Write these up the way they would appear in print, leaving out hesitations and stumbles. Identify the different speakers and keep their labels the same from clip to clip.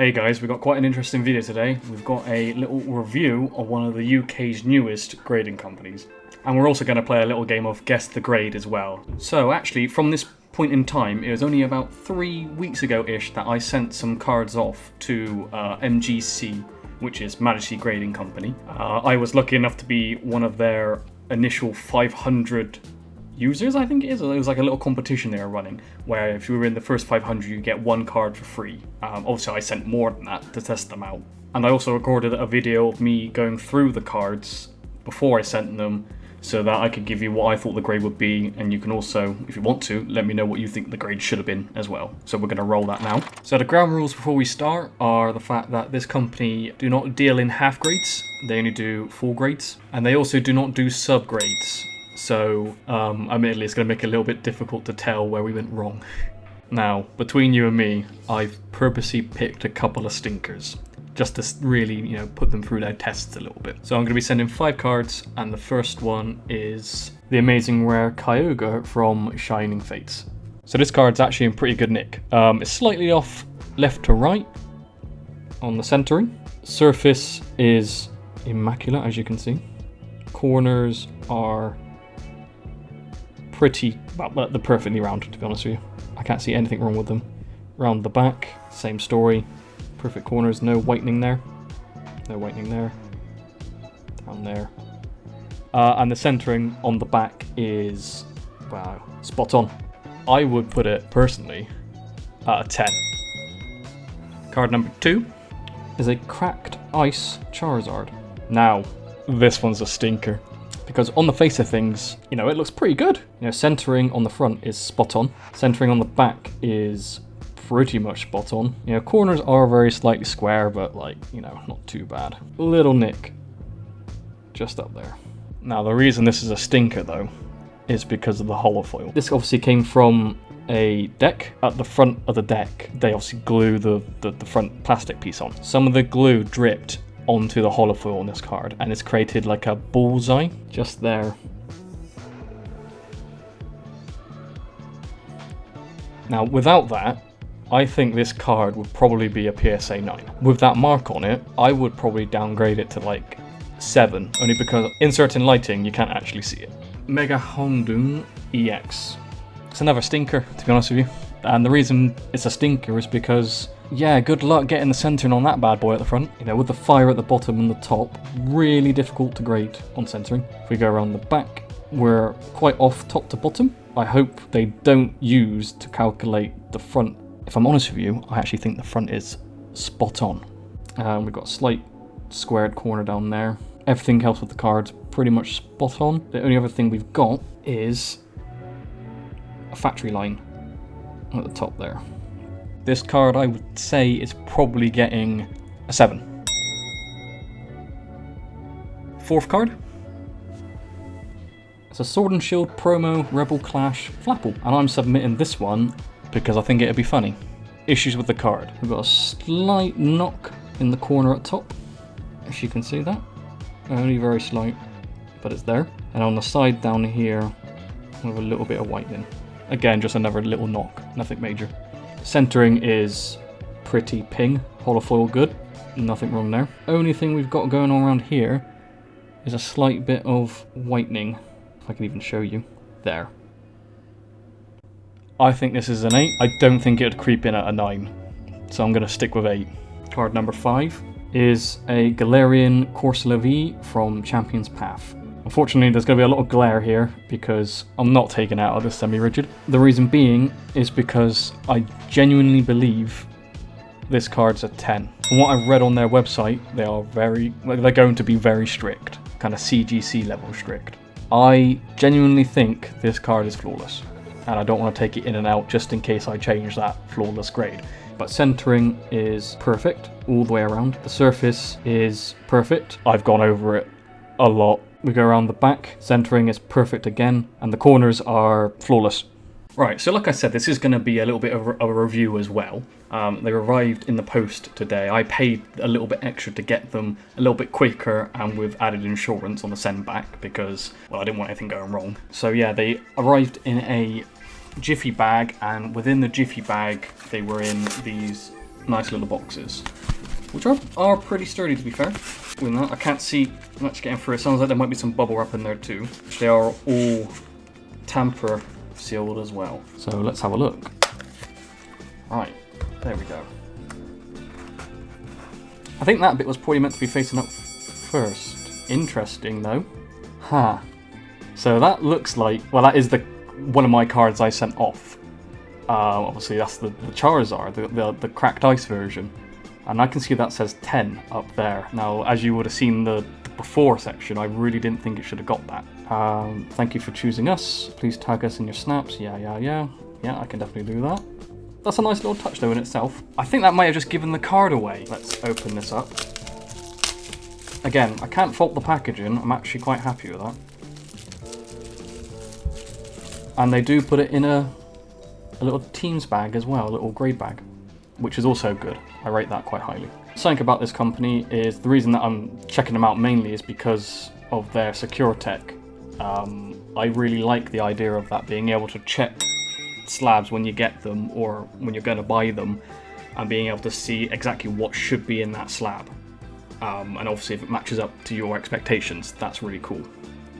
Speaker 1: Hey guys, we've got quite an interesting video today. We've got a little review of one of the UK's newest grading companies. And we're also going to play a little game of Guess the Grade as well. So actually, from this point in time, it was only about 3 weeks ago-ish that I sent some cards off to MGC, which is Majesty Grading Company. I was lucky enough to be one of their initial 500 users, I think it is. It was like a little competition they were running, where if you were in the first 500, you get one card for free. Also, I sent more than that to test them out. And I also recorded a video of me going through the cards before I sent them, so that I could give you what I thought the grade would be, and you can also, if you want to, let me know what you think the grade should have been as well. So we're going to roll that now. So the ground rules before we start are the fact that this company do not deal in half grades, they only do full grades, and they also do not do sub-grades. So, admittedly, it's going to make it a little bit difficult to tell where we went wrong. Now, between you and me, I've purposely picked a couple of stinkers, just to really, put them through their tests a little bit. So I'm going to be sending 5 cards, and the first one is the amazing rare Kyogre from Shining Fates. So this card's actually in pretty good nick. It's slightly off left to right on the centering. Surface is immaculate, as you can see. Corners are they're perfectly round, to be honest with you. I can't see anything wrong with them. Round the back, same story. Perfect corners, no whitening there. No whitening there. Down there. And the centering on the back is, wow, spot on. I would put it, personally, at a 10. Card number 2 is a Cracked Ice Charizard. Now, this one's a stinker, because on the face of things, it looks pretty good. Centering on the front is spot on. Centering on the back is pretty much spot on. Corners are very slightly square, but not too bad. Little nick just up there. Now, the reason this is a stinker, though, is because of the holofoil. This obviously came from a deck. At the front of the deck, they obviously glue the front plastic piece on. Some of the glue dripped onto the holofoil on this card, and it's created like a bullseye just there. Now, without that, I think this card would probably be a PSA 9. With that mark on it, I would probably downgrade it to like 7, only because in certain lighting you can't actually see it. Mega Houndoom EX. It's another stinker, to be honest with you. And the reason it's a stinker is because, yeah, good luck getting the centering on that bad boy at the front. With the fire at the bottom and the top, really difficult to grade on centering. If we go around the back, we're quite off top to bottom. I hope they don't use to calculate the front. If I'm honest with you, I actually think the front is spot on. We've got a slight squared corner down there. Everything else with the card's pretty much spot on. The only other thing we've got is a factory line at the top there. This card, I would say, is probably getting a 7. Fourth card. It's a Sword and Shield promo Rebel Clash Flapple, and I'm submitting this one because I think it'd be funny. Issues with the card. We've got a slight knock in the corner at top, if you can see that. Only very slight, but it's there. And on the side down here, we have a little bit of whitening. Again, just another little knock, nothing major. Centering is pretty ping, holofoil good, nothing wrong there. Only thing we've got going on around here is a slight bit of whitening, if I can even show you, there. I think this is an 8. I don't think it would creep in at a 9, so I'm going to stick with 8. Card number 5 is a Galarian Corsola V from Champion's Path. Unfortunately, there's going to be a lot of glare here because I'm not taking it out of this semi-rigid. The reason being is because I genuinely believe this card's a 10. From what I've read on their website, they're going to be very strict, kind of CGC level strict. I genuinely think this card is flawless, and I don't want to take it in and out just in case I change that flawless grade. But centering is perfect all the way around. The surface is perfect. I've gone over it a lot. We go around the back, centering is perfect again, and the corners are flawless. Right, so like I said, this is going to be a little bit of a review as well. They arrived in the post today. I paid a little bit extra to get them a little bit quicker and with added insurance on the send back because, well, I didn't want anything going wrong. So yeah, they arrived in a Jiffy bag, and within the Jiffy bag, they were in these nice little boxes, which are pretty sturdy to be fair. With that, I can't see much getting through. It sounds like there might be some bubble wrap in there too. They are all tamper sealed as well. So let's have a look. Right, there we go. I think that bit was probably meant to be facing up first. Interesting though. Huh. So that looks like, well, that is one of my cards I sent off. Obviously that's the Charizard, the cracked ice version. And I can see that says 10 up there. Now, as you would have seen the before section, I really didn't think it should have got that. Thank you for choosing us. Please tag us in your snaps. Yeah, I can definitely do that. That's a nice little touch though in itself. I think that might have just given the card away. Let's open this up. Again, I can't fault the packaging. I'm actually quite happy with that. And they do put it in a little teams bag as well, a little grade bag, which is also good. I rate that quite highly. Something about this company is, the reason that I'm checking them out mainly is because of their secure tech. I really like the idea of that, being able to check slabs when you get them or when you're going to buy them, and being able to see exactly what should be in that slab. And obviously if it matches up to your expectations, that's really cool.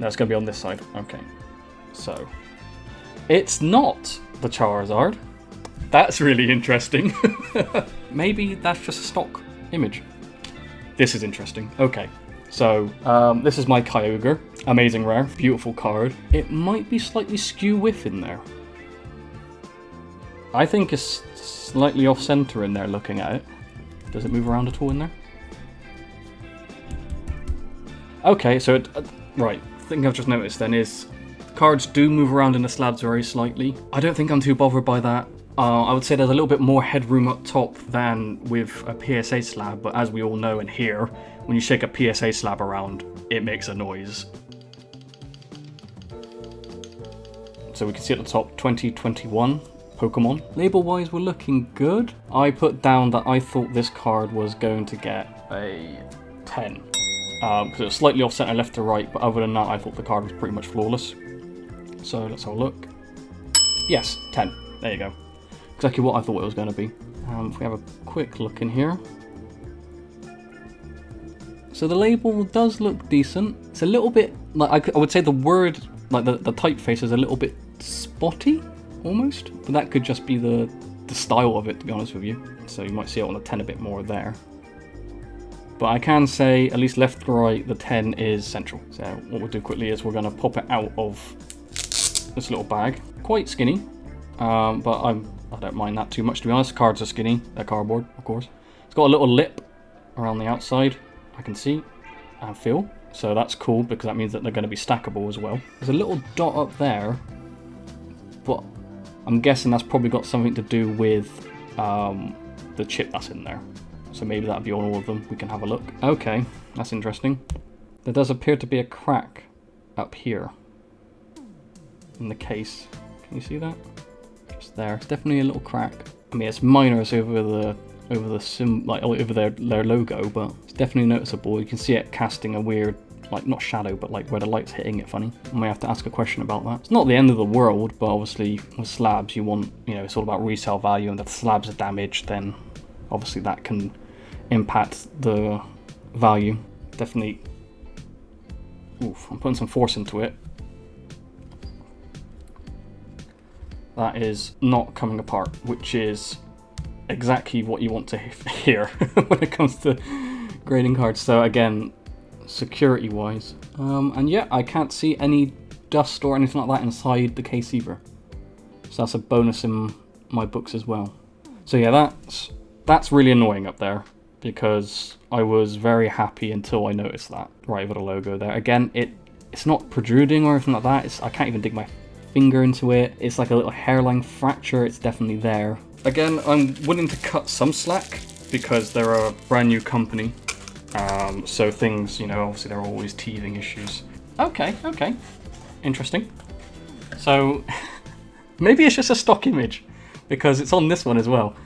Speaker 1: Now it's going to be on this side. Okay, so it's not the Charizard. That's really interesting. Maybe that's just a stock image. This is interesting. Okay, so this is my Kyogre. Amazing rare, beautiful card. It might be slightly skew whiff in there. I think it's slightly off center in there looking at it. Does it move around at all in there? Okay, so right, the thing I've just noticed then is cards do move around in the slabs very slightly. I don't think I'm too bothered by that. I would say there's a little bit more headroom up top than with a PSA slab, but as we all know in here, when you shake a PSA slab around, it makes a noise. So we can see at the top 2021 Pokemon. Label-wise, we're looking good. I put down that I thought this card was going to get a 10. Because it was slightly off center left to right, but other than that, I thought the card was pretty much flawless. So let's have a look. Yes, 10. There you go. Exactly what I thought it was going to be. If we have a quick look in here. So the label does look decent. It's a little bit, like I would say the word, like the typeface is a little bit spotty, almost. But that could just be the style of it, to be honest with you. So you might see it on the 10 a bit more there. But I can say, at least left to right, the 10 is central. So what we'll do quickly is we're going to pop it out of this little bag. Quite skinny, but I don't mind that too much, to be honest. Cards are skinny. They're cardboard, of course. It's got a little lip around the outside, I can see and feel. So that's cool, because that means that they're going to be stackable as well. There's a little dot up there, but I'm guessing that's probably got something to do with the chip that's in there. So maybe that'll be on all of them. We can have a look. Okay, that's interesting. There does appear to be a crack up here in the case. Can you see that? Just there. It's definitely a little crack. I mean, it's minor, it's over their logo, but it's definitely noticeable. You can see it casting a weird, like, not shadow, but like where the light's hitting it funny. I may have to ask a question about that. It's not the end of the world, but obviously with slabs, you want, it's all about resale value, and if the slabs are damaged, then obviously that can impact the value. Definitely. Oof, I'm putting some force into it. That is not coming apart, which is exactly what you want to hear when it comes to grading cards. So again, security wise, and yeah, I can't see any dust or anything like that inside the case either. So that's a bonus in my books as well. So yeah, that's really annoying up there, because I was very happy until I noticed that right over the logo there. Again, it's not protruding or anything like that. I can't even dig my finger into it. It's like a little hairline fracture. It's definitely there. Again, I'm willing to cut some slack because they're a brand new company. So things, obviously there are always teething issues. Okay. Interesting. So maybe it's just a stock image, because it's on this one as well.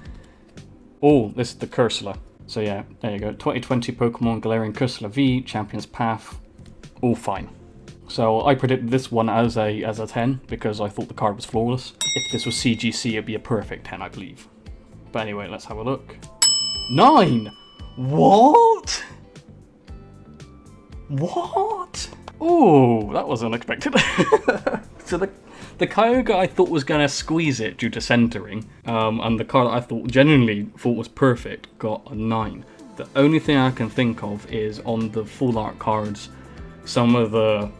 Speaker 1: Oh, this is the Cursula. So yeah, there you go. 2020 Pokemon Galarian Cursula V, Champion's Path. All fine. So I predicted this one as a 10 because I thought the card was flawless. If this was CGC, it'd be a perfect 10, I believe. But anyway, let's have a look. 9! What? What? Oh, that was unexpected. So the Kyogre I thought was going to squeeze it due to centering, and the card that I genuinely thought was perfect got a 9. The only thing I can think of is on the full art cards, some of the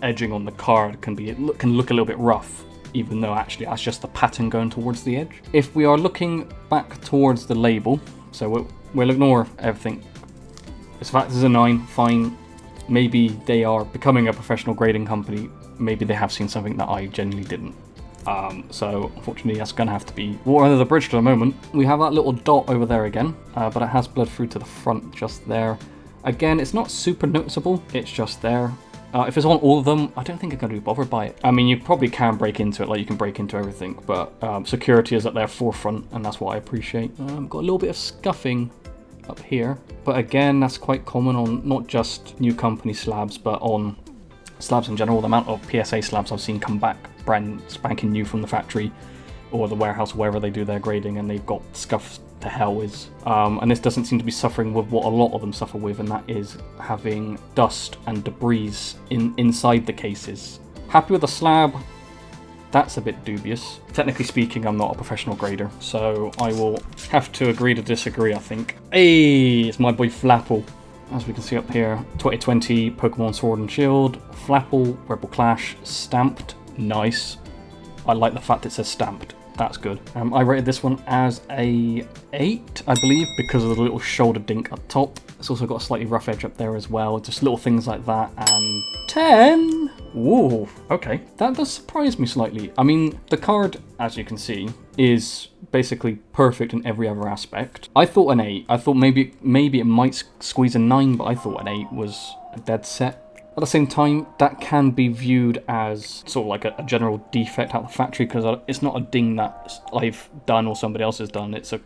Speaker 1: edging on the card can look a little bit rough, even though actually that's just the pattern going towards the edge. If we are looking back towards the label, so we'll ignore everything. This fact is a 9, fine. Maybe they are becoming a professional grading company. Maybe they have seen something that I genuinely didn't. So unfortunately that's going to have to be water under the bridge for the moment. We have that little dot over there again, but it has bled through to the front just there. Again, it's not super noticeable, it's just there. If it's on all of them, I don't think I'm going to be bothered by it. I mean, you probably can break into it, like you can break into everything, but security is at their forefront, and that's what I appreciate. Got a little bit of scuffing up here, but again, that's quite common on not just new company slabs, but on slabs in general. The amount of PSA slabs I've seen come back brand spanking new from the factory or the warehouse, wherever they do their grading, and they've got scuffs to hell is. And this doesn't seem to be suffering with what a lot of them suffer with, and that is having dust and debris inside the cases. Happy with the slab? That's a bit dubious. Technically speaking, I'm not a professional grader, so I will have to agree to disagree, I think. Hey, it's my boy Flapple. As we can see up here, 2020 Pokemon Sword and Shield, Flapple, Rebel Clash, stamped, nice. I like the fact it says stamped, that's good. I rated this one as a 8, I believe, because of the little shoulder dink up top. It's also got a slightly rough edge up there as well, just little things like that, and 10! Whoa, okay. That does surprise me slightly. I mean, the card, as you can see, is basically perfect in every other aspect. I thought an 8. I thought maybe it might squeeze a 9, but I thought an 8 was a dead set. At the same time, that can be viewed as sort of like a general defect out of the factory, because it's not a ding that I've done or somebody else has done. It's a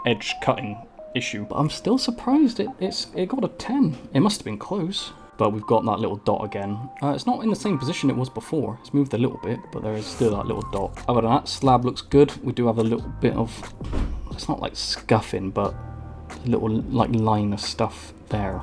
Speaker 1: edge cutting issue. But I'm still surprised it got a 10. It must have been close. But we've got that little dot again. It's not in the same position it was before. It's moved a little bit, but there is still that little dot. Other than that, slab looks good. We do have a little bit of, it's not like scuffing, but a little like line of stuff there.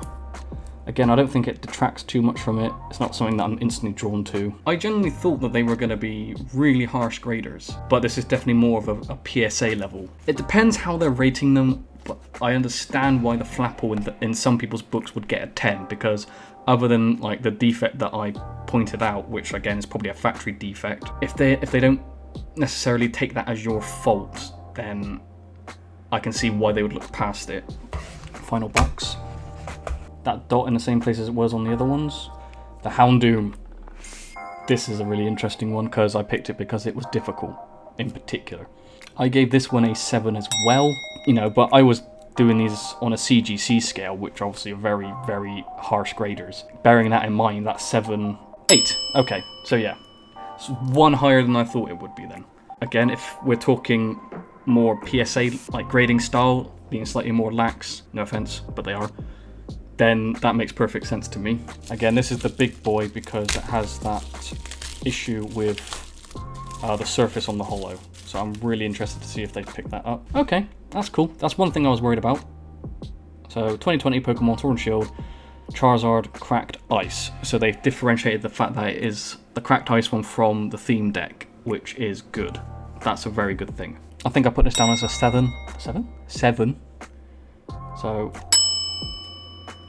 Speaker 1: Again, I don't think it detracts too much from it. It's not something that I'm instantly drawn to. I genuinely thought that they were going to be really harsh graders, but this is definitely more of a PSA level. It depends how they're rating them, but I understand why the Flapple in some people's books would get a 10, because other than like the defect that I pointed out, which again is probably a factory defect, if they don't necessarily take that as your fault, then I can see why they would look past it. Final box. That dot in the same place as it was on the other ones. The Houndoom. This is a really interesting one because I picked it because it was difficult in particular. I gave this one a 7 as well, you know, but I was doing these on a CGC scale, which obviously are very, very harsh graders. Bearing that in mind, that's 7, 8. Okay, so yeah, it's one higher than I thought it would be then. Again, if we're talking more PSA like grading style, being slightly more lax, no offense, but they are, then that makes perfect sense to me. Again, this is the big boy because it has that issue with the surface on the hollow. So I'm really interested to see if they pick that up. Okay, that's cool. That's one thing I was worried about. So 2020 Pokemon Sword and Shield, Charizard Cracked Ice. So they've differentiated the fact that it is the Cracked Ice one from the theme deck, which is good. That's a very good thing. I think I put this down as a 7. 7? 7. So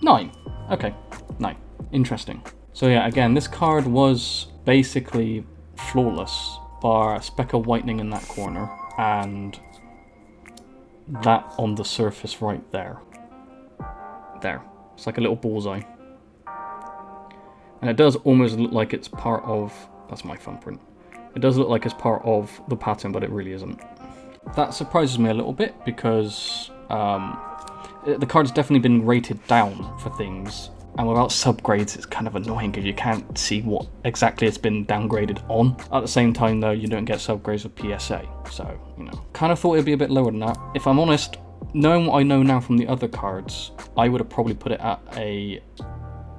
Speaker 1: 9. Okay, 9. Interesting. So yeah, again, this card was basically flawless, bar a speck of whitening in that corner and that on the surface right there. There. It's like a little bullseye. And it does almost look like it's part of... That's my thumbprint. It does look like it's part of the pattern, but it really isn't. That surprises me a little bit because the card's definitely been rated down for things, and without subgrades it's kind of annoying because you can't see what exactly it's been downgraded on. At the same time though, you don't get subgrades with PSA, so, you know. Kind of thought it'd be a bit lower than that. If I'm honest, knowing what I know now from the other cards, I would have probably put it at a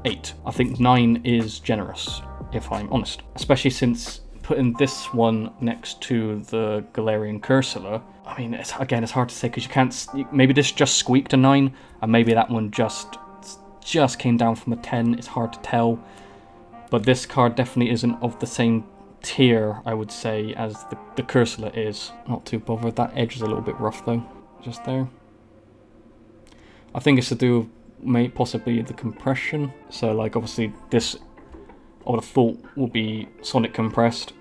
Speaker 1: 8. I think 9 is generous, if I'm honest. Especially since putting this one next to the Galarian Cursula, I mean, again, it's hard to say because you can't. Maybe this just squeaked a 9, and maybe that one just came down from a 10. It's hard to tell. But this card definitely isn't of the same tier, I would say, as the Cursor is. Not too bothered. That edge is a little bit rough though, just there. I think it's to do with possibly the compression. So like obviously this, I would have thought would be sonic compressed.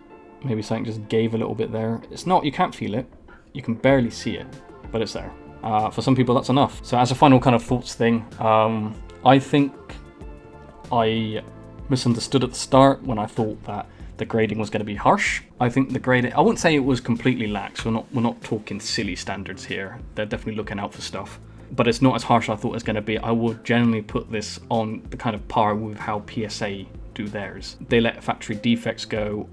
Speaker 1: Maybe something just gave a little bit there. It's not, you can't feel it. You can barely see it, but it's there. For some people that's enough. So as a final kind of thoughts thing, I think I misunderstood at the start when I thought that the grading was going to be harsh. I think the grading, I wouldn't say it was completely lax. We're not talking silly standards here. They're definitely looking out for stuff. But it's not as harsh as I thought it was going to be. I would generally put this on the kind of par with how PSA do theirs. They let factory defects go,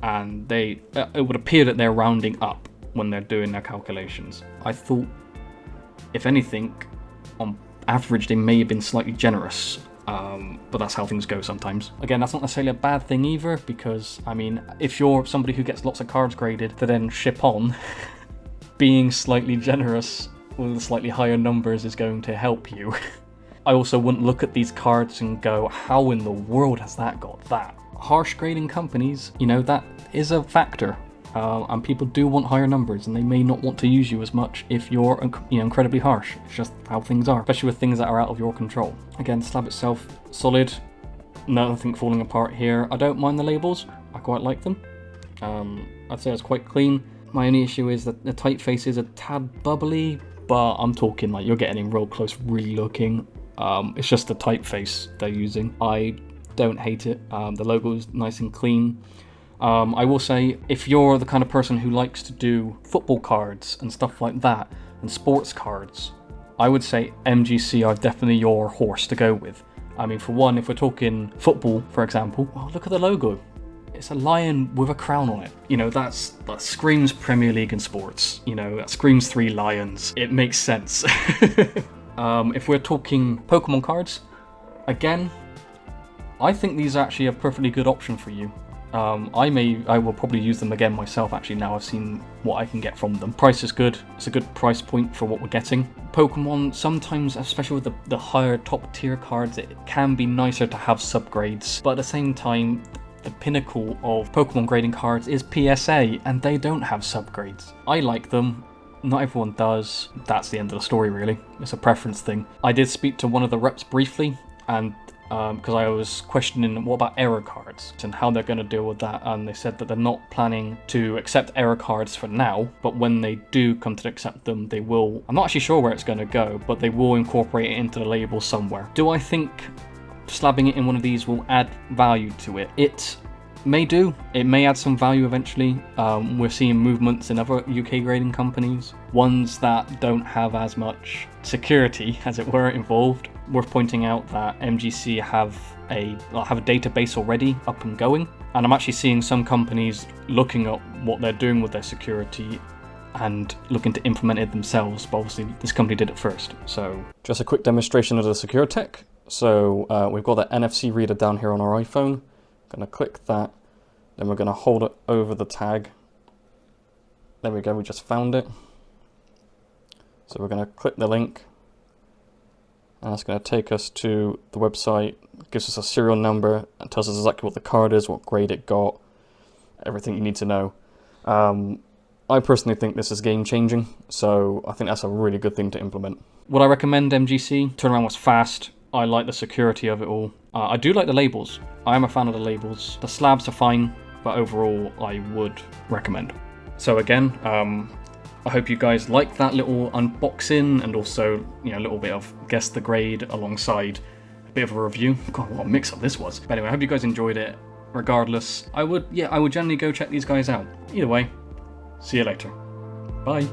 Speaker 1: and it would appear that they're rounding up when they're doing their calculations. I thought, if anything, on average they may have been slightly generous, but that's how things go sometimes. Again, that's not necessarily a bad thing either, because, I mean, if you're somebody who gets lots of cards graded to then ship on, being slightly generous with slightly higher numbers is going to help you. I also wouldn't look at these cards and go, how in the world has that got that? Harsh grading companies, you know, that is a factor. And people do want higher numbers, and they may not want to use you as much if you're, you know, incredibly harsh. It's just how things are, especially with things that are out of your control. Again, slab itself, solid. Nothing falling apart here. I don't mind the labels. I quite like them. I'd say it's quite clean. My only issue is that the typeface is a tad bubbly, but I'm talking like you're getting in real close, really looking. It's just the typeface they're using. I don't hate it. The logo is nice and clean. I will say, if you're the kind of person who likes to do football cards and stuff like that, and sports cards, I would say MGC are definitely your horse to go with. I mean, for one, if we're talking football, for example, well, look at the logo. It's a lion with a crown on it. You know, that screams Premier League and sports. You know, that screams 3 lions. It makes sense. If we're talking Pokemon cards, again, I think these are actually a perfectly good option for you. I will probably use them again myself, actually, now I've seen what I can get from them. Price is good. It's a good price point for what we're getting. Pokemon, sometimes, especially with the higher top tier cards, it can be nicer to have subgrades. But at the same time, the pinnacle of Pokemon grading cards is PSA, and they don't have subgrades. I like them. Not everyone does. That's the end of the story, really. It's a preference thing. I did speak to one of the reps briefly, and because I was questioning what about error cards and how they're going to deal with that, and they said that they're not planning to accept error cards for now, but when they do come to accept them, they will. I'm not actually sure where it's going to go, but they will incorporate it into the label somewhere. Do I think slabbing it in one of these will add value to it? It may do. It may add some value eventually. We're seeing movements in other UK grading companies, ones that don't have as much security, as it were, involved. Worth pointing out that MGC have a database already up and going, and I'm actually seeing some companies looking at what they're doing with their security and looking to implement it themselves, but obviously this company did it first. So just a quick demonstration of the secure tech. So we've got the NFC reader down here on our iPhone. Going to click that, then we're going to hold it over the tag. There we go, we just found it. So we're going to click the link, and that's going to take us to the website. It gives us a serial number and tells us exactly what the card is, what grade it got, everything you need to know. I personally think this is game changing, so I think that's a really good thing to implement. Would I recommend MGC? Turnaround was fast. I like the security of it all. I do like the labels. I am a fan of the labels. The slabs are fine, but overall I would recommend. So again, I hope you guys liked that little unboxing, and also, you know, a little bit of guess the grade alongside a bit of a review. God, what a mix up this was. But anyway, I hope you guys enjoyed it. Regardless, I would generally go check these guys out. Either way, see you later. Bye.